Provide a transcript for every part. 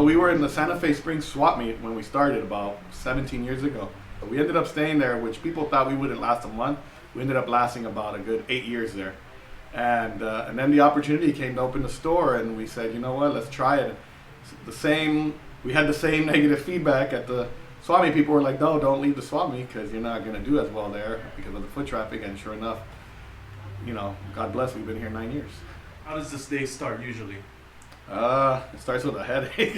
So we were in the Santa Fe Springs swap meet when we started about 17 years ago. We ended up staying there, which people thought we wouldn't last a month. We ended up lasting about a good 8 years there. And then the opportunity came to open the store, and we said, you know what, let's try it. We had the same negative feedback at the swap meet. People were like, no, don't leave the swap meet because you're not going to do as well there because of the foot traffic. And sure enough, you know, God bless, we've been here 9 years. How does this day start usually? It starts with a headache.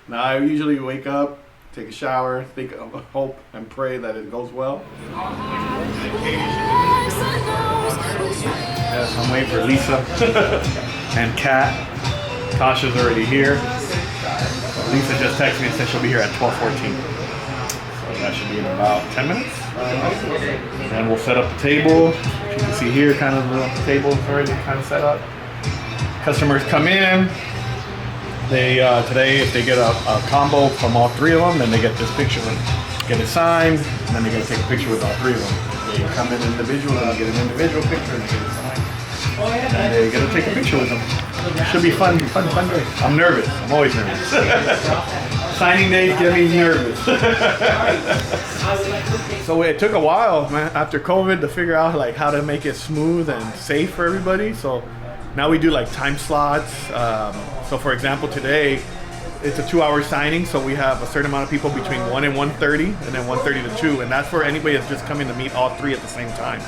Now I usually wake up, take a shower, hope and pray that it goes well. Yes, I'm waiting for Lisa and Kat. Tasha's already here. Lisa just texted me and said she'll be here at 12:14. So that should be in about 10 minutes. And we'll set up the table. You can see here kind of the table is already kind of set up. Customers come in. They today, if they get a combo from all three of them, then they get this picture, get it signed, and then they get to take a picture with all three of them. They come in individual, and they get an individual picture, and they get it signed. And they get to take a picture with them. Should be fun day. I'm nervous. I'm always nervous. Signing days get me nervous. So it took a while, man, after COVID to figure out like how to make it smooth and safe for everybody. So now we do like time slots. So for example, today it's a 2-hour signing, so we have a certain amount of people between 1 and 1:30, and then 1:30 to 2, and that's for anybody that's just coming to meet all three at the same time.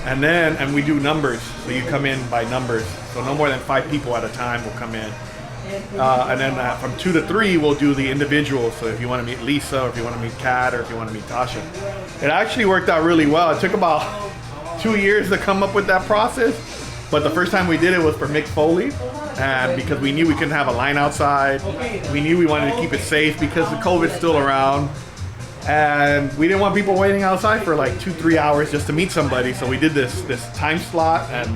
And we do numbers, so you come in by numbers. So no more than 5 people at a time will come in. And then from 2 to 3, we'll do the individuals. So if you want to meet Lisa, or if you want to meet Kat, or if you want to meet Tasha. It actually worked out really well. It took about 2 years to come up with that process. But the first time we did it was for Mick Foley. And because we knew we couldn't have a line outside. We knew we wanted to keep it safe because the COVID's still around. And we didn't want people waiting outside for like 2-3 hours just to meet somebody. So we did this time slot and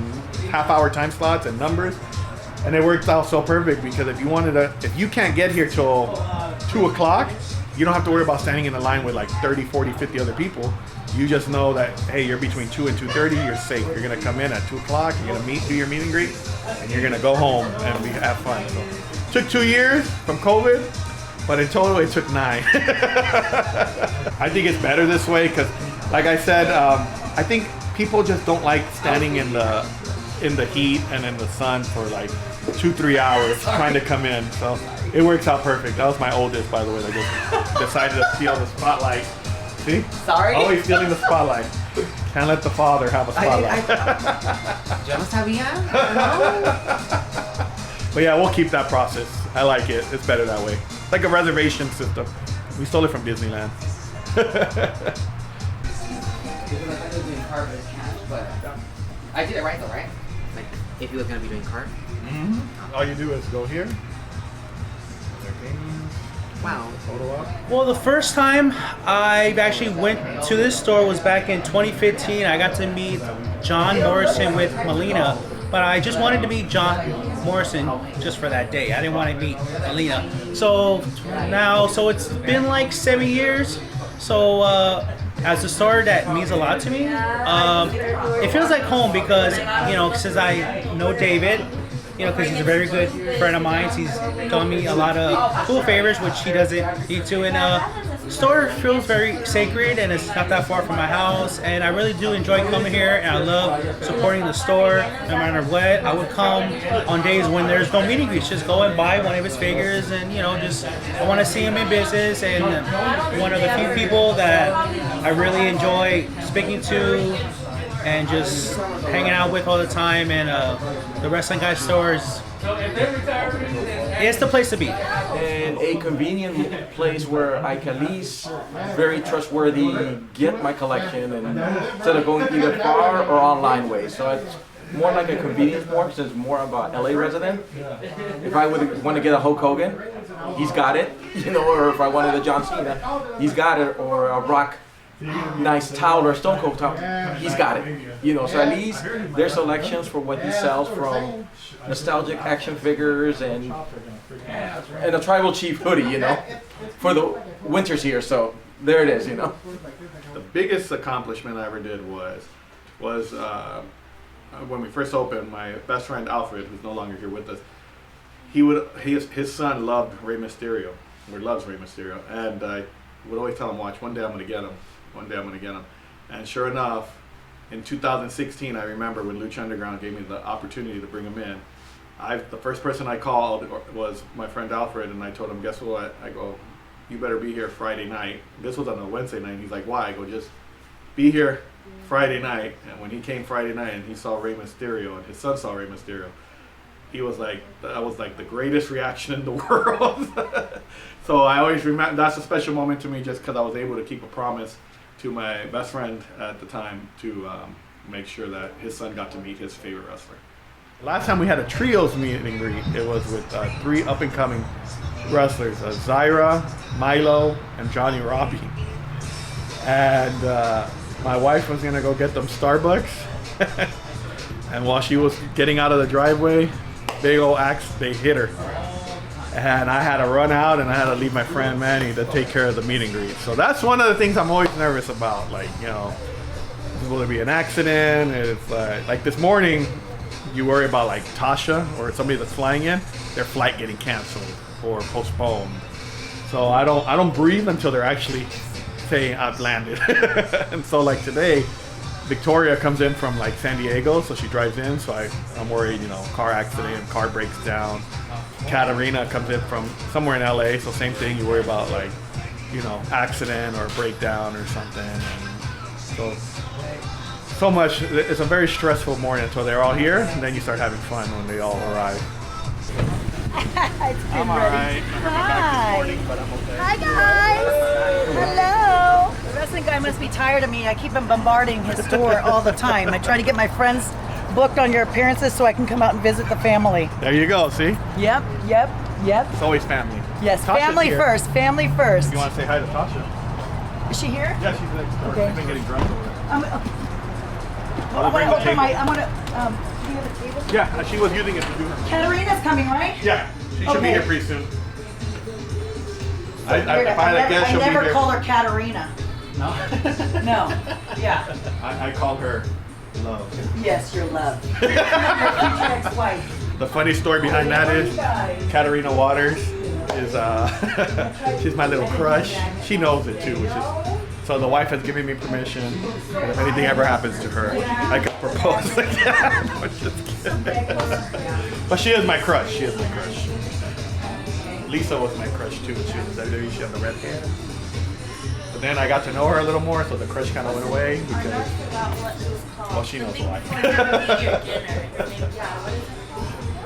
half-hour time slots and numbers. And it worked out so perfect because if you can't get here till 2 o'clock, you don't have to worry about standing in the line with like 30, 40, 50 other people. You just know that, hey, you're between 2 and 2:30, you're safe. You're gonna come in at 2 o'clock, you're gonna do your meet and greet, and you're gonna go home and we have fun. So took 2 years from COVID, but in total it took 9. I think it's better this way because, like I said, I think people just don't like standing in the heat and in the sun for like 2-3 hours trying to come in. So it works out perfect. That was my oldest, by the way, that just decided to steal the spotlight. See? Sorry? Always stealing the spotlight. Can't let the father have a spotlight. Yo no sabía. But yeah, we'll keep that process. I like it. It's better that way. It's like a reservation system. We stole it from Disneyland. I did it right though, right? Like, if you were gonna be doing cart. Mm-hmm. All you do is go here. Wow. Well, the first time I actually went to this store was back in 2015. I got to meet John Morrison with Melina, but I just wanted to meet John Morrison just for that day. I didn't want to meet Melina. So it's been like 7 years. So as a store, that means a lot to me. It feels like home because, since I know David, because he's a very good friend of mine. He's done me a lot of cool favors, which he doesn't need to. And the store feels very sacred, and it's not that far from my house. And I really do enjoy coming here, and I love supporting the store. No matter what, I would come on days when there's no meet and greets, just go and buy one of his figures, and I want to see him in business. And one of the few people that I really enjoy speaking to and just hanging out with all the time, and the Wrestling Guy stores, it's the place to be. And a convenient place where I can at least very trustworthy get my collection, and instead of going either far or online way. So it's more like a convenience more since it's more of a LA resident. If I would want to get a Hulk Hogan, he's got it, or if I wanted a John Cena, he's got it, or a Rock nice towel or Stone Cold towel, he's got it. So at least there's selections for what he sells, from nostalgic action figures and a Tribal Chief hoodie, for the winters here. So there it is, The biggest accomplishment I ever did was when we first opened. My best friend Alfred, who's no longer here with us, his son loved Rey Mysterio, or loves Rey Mysterio, and I would always tell him, watch, one day I'm gonna get him, one day I'm gonna get him, and sure enough, in 2016, I remember when Lucha Underground gave me the opportunity to bring him in. The first person I called was my friend Alfred, and I told him, guess what? I go, you better be here Friday night. This was on a Wednesday night. He's like, why? I go, just be here Friday night. And when he came Friday night and he saw Rey Mysterio and his son saw Rey Mysterio, he was like, that was like the greatest reaction in the world. So I always remember, that's a special moment to me, just because I was able to keep a promise to my best friend at the time to make sure that his son got to meet his favorite wrestler. Last time we had a trios meet and greet, it was with 3 up-and-coming wrestlers, Zyra, Milo, and Johnny Robbie. And my wife was gonna go get them Starbucks, and while she was getting out of the driveway, big old axe, they hit her. And I had to run out, and I had to leave my friend Manny to take care of the meet and greet. So that's one of the things I'm always nervous about. Like, you know, will there be an accident? It's like this morning, you worry about like Tasha or somebody that's flying in, their flight getting canceled or postponed. So I don't breathe until they're actually saying I've landed. And so like today, Victoria comes in from like San Diego, so she drives in. So I'm worried, you know, car accident, car breaks down. Katarina comes in from somewhere in LA, so same thing. You worry about like, you know, accident or breakdown or something. And so much. It's a very stressful morning until they're all here, and then you start having fun when they all arrive. I'm alright. Hi. Hi guys. Hello. The wrestling guy must be tired of me. I keep him bombarding his store all the time. I try to get my friends booked on your appearances so I can come out and visit the family. There you go. See? Yep. It's always family. Yes, Tasha's family here. first. Family first. You want to say hi to Tasha? Is she here? Yeah, she's next door. Okay. She's been getting drunk over there. I'm gonna open my. I'm gonna. Do you have a table? Yeah, she was using it to do her. Katarina's coming, right? Yeah, she should be Okay. here pretty soon. If I had a guess, I she'll be never here. call her Katarina. No? No. Yeah. I call her Love. Yes, your love. Your future ex-wife. The funny story behind that is Katarina Waters is she's my little crush. She knows it too, which is so the wife has given me permission. And if anything ever happens to her, I can propose again. I'm just kidding. But she is my crush. She is my crush. Lisa was my crush too. She was WWE. She had the red hair. But then I got to know her a little more, so the crush kind of went away because, well, she knows why.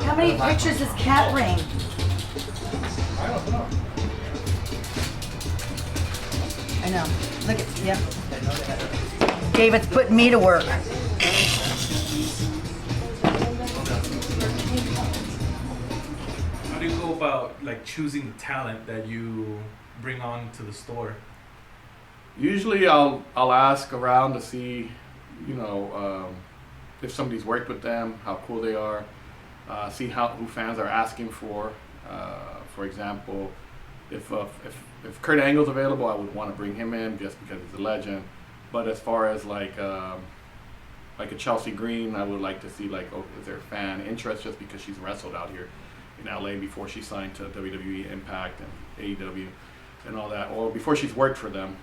How many pictures is Cat Ring? I know. Look at, yep. David's putting me to work. How do you go about like choosing the talent that you bring on to the store? Usually I'll ask around to see, you know, if somebody's worked with them, how cool they are, see who fans are asking for. For example, if Kurt Angle's available, I would want to bring him in just because he's a legend. But as far as like a Chelsea Green, I would like to see like, oh, is there fan interest just because she's wrestled out here in LA before she signed to WWE Impact and AEW and all that, or before she's worked for them.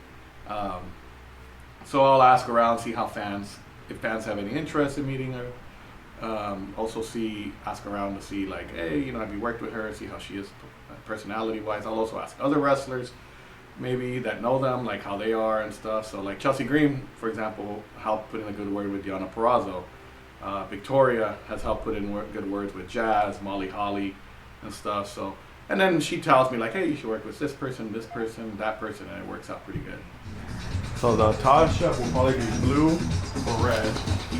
So I'll ask around, see if fans have any interest in meeting her. Also ask around to see like, hey, you know, have you worked with her? See how she is personality-wise. I'll also ask other wrestlers, maybe that know them, like how they are and stuff. So like Chelsea Green, for example, helped put in a good word with Deonna Purrazzo. Victoria has helped put in good words with Jazz, Molly Holly, and stuff. So, and then she tells me like, hey, you should work with this person, that person, and it works out pretty good. So the Tasha will probably be blue or red.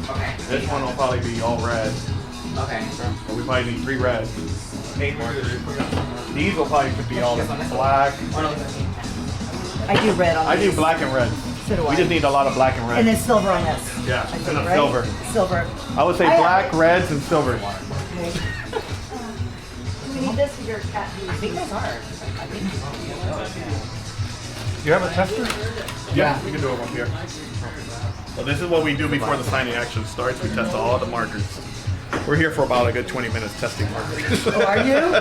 Okay. This one will probably be all red. Okay. But we probably need 3 reds. These will probably be all black. I do red on I do these. black and red. So do We I. just need a lot of black and red. And then silver on this. Yeah, I and think, a right? silver. Silver. I would say black, reds, and silver. Okay. We need this for your cat. I think those are. Do you have a tester? Yeah, we can do it up here. So this is what we do before the signing actually starts. We test all the markers. We're here for about a good 20 minutes testing markers. Oh, are you?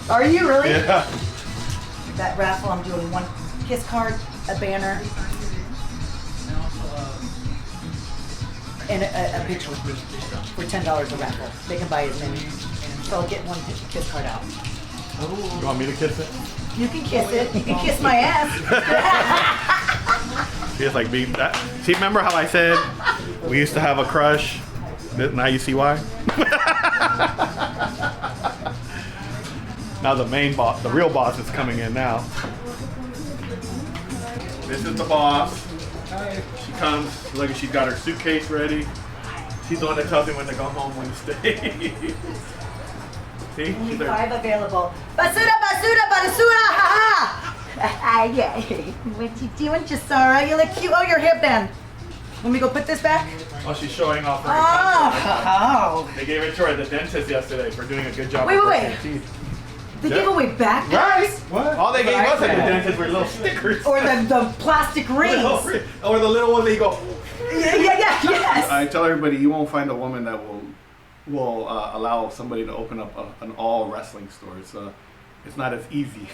Are you really? Yeah. That raffle, I'm doing one kiss card, a banner, and a picture for $10 a raffle. They can buy as many. So I'll get one kiss card out. You want me to kiss it? You can kiss it. You can kiss my ass. See, it's like being that. See, remember how I said we used to have a crush? Now you see why? Now the main boss, the real boss is coming in now. This is the boss. She comes, look at she's got her suitcase ready. She's the one that tells me when to go home, when to stay. See? Only She's there. 5 available. Basura, basura, basura, haha! Yeah. What you doing, Jasara? You look cute. Oh, your hipband. Let me go put this back. Oh, she's showing off her Oh. They gave it to her at the dentist yesterday for doing a good job. Wait, of wait, brushing her teeth. They Yeah. give away backpacks? Right? What? All they gave What I us at the said. dentist were little stickers. Or the plastic rings. Or the little one that you go. Yeah, yes. I tell everybody you won't find a woman that will allow somebody to open up an all wrestling store. It's not as easy,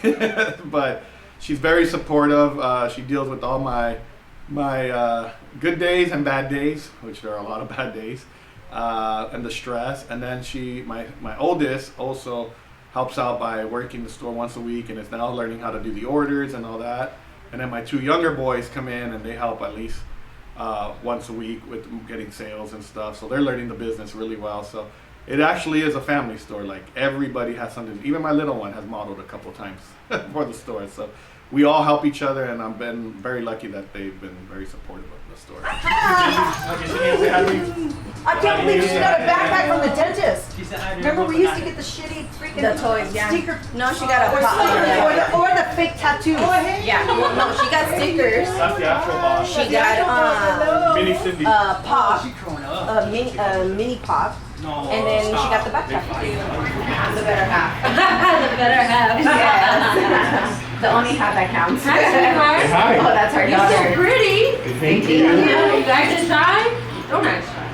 but she's very supportive. She deals with all my good days and bad days, which there are a lot of bad days, and the stress. And then my oldest also helps out by working the store once a week and is now learning how to do the orders and all that. And then my 2 younger boys come in and they help at least once a week with getting sales and stuff. So they're learning the business really well. So it actually is a family store. Like everybody has something. Even my little one has modeled a couple times for the store. So we all help each other, and I've been very lucky that they've been very supportive of the store. I can't believe she got a backpack from the dentist. Remember, we used to get the shitty freaking toys, yeah. sticker. No, she got a Or, pop. or the fake tattoos. Yeah, no, she got stickers. That's the actual boss. She got Mini Cindy. pop, mini pop, and then she got the backpack. The better half. The better half. Yes. The only half that counts. Hi. Oh, that's her You're so daughter. pretty. Thank You guys just try? Don't I try?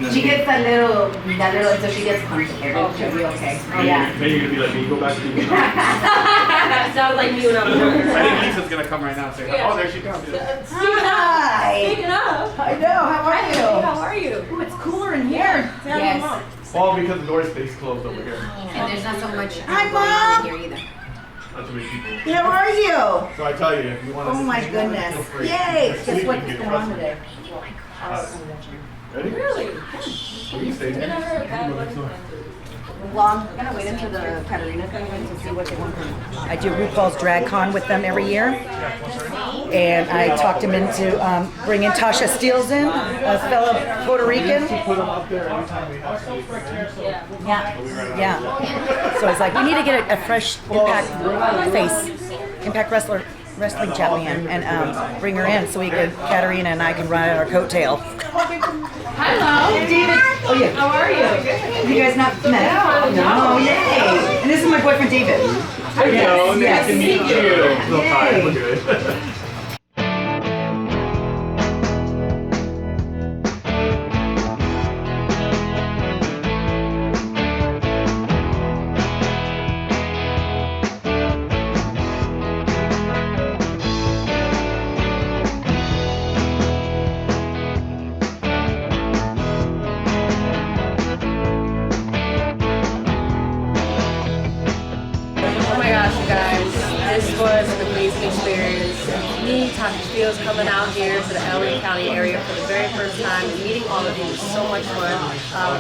She gets that little, until she gets comfortable. She'll be okay. Yeah. Then you're gonna be like me. Go back to you. That sounds like me when I'm younger. I think Lisa's gonna come right now and say, "Oh, there she comes." Hi. Speaking of, I know. How are you? how are you? Ooh, it's cooler in here. Yes. Well, because the door stays closed over here. And there's not so much Hi, going on Mom. in here either. Not too many people. How are you? So I tell you, if you want to. Oh my goodness. Yay. Guess what's going on today? Ready? Really? You can stay here. Well, I'm gonna wait until the Katarina comes in to see what they want from me. I do RuPaul's Drag Con with them every year. And I talked him into bringing Tasha Steeles in, a fellow Puerto Rican. Put them up there every time we have to. Yeah. So it's like, we need to get a fresh Impact face, Impact wrestling champion, and bring her in so we could, Katarina and I can ride our coattail. Hello. David. Oh yeah. How are you? You guys not met? No. Yay. And this is my boyfriend David. Hello, nice to meet you. No, hi, Yay. we're good. Oh my gosh, you guys. This was an amazing experience. Me, Tasha Steeles, coming out here to the LA County area for the very first time and meeting all of you was so much fun.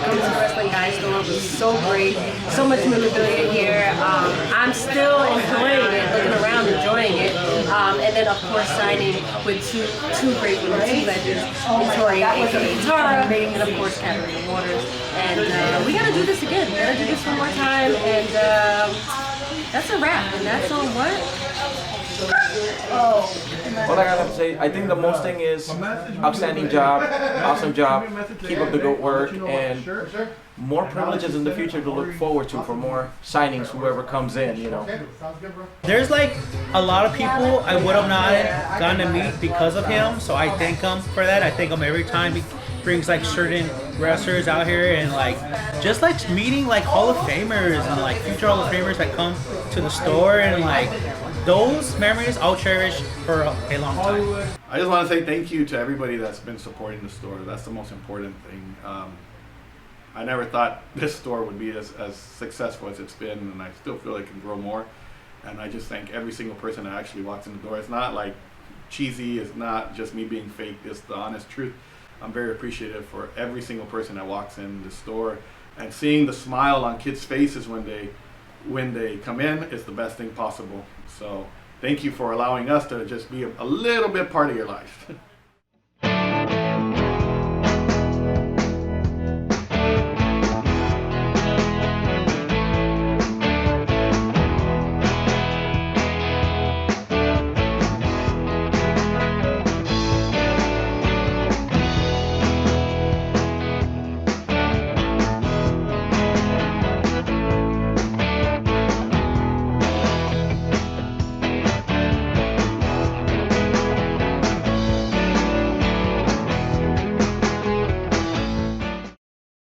Coming to the Wrestling Guys store was so great. So much memorabilia here. I'm still enjoying it, looking around, enjoying it. And then, of course, signing with two great women, two legends, Victoria, aka Tara, and of course, Katarina Waters. And we gotta do this again. We gotta do this one more time. And that's a wrap. And that's on what? All I gotta say, I think the most thing is outstanding job, awesome job, keep up the good work, and more privileges in the future to look forward to for more signings, whoever comes in, you know. There's like a lot of people I would have not gotten to meet because of him, so I thank him for that. I thank him every time brings like certain wrestlers out here, and like just like meeting like Hall of Famers and like future Hall of Famers that come to the store, and like those memories I'll cherish for a long time. I just want to say thank you to everybody that's been supporting the store. That's the most important thing. I never thought this store would be as successful as it's been, and I still feel it can grow more. And I just thank every single person that actually walks in the door. It's not like cheesy, it's not just me being fake, it's the honest truth. I'm very appreciative for every single person that walks in the store, and seeing the smile on kids' faces when they come in is the best thing possible. So thank you for allowing us to just be a little bit part of your life.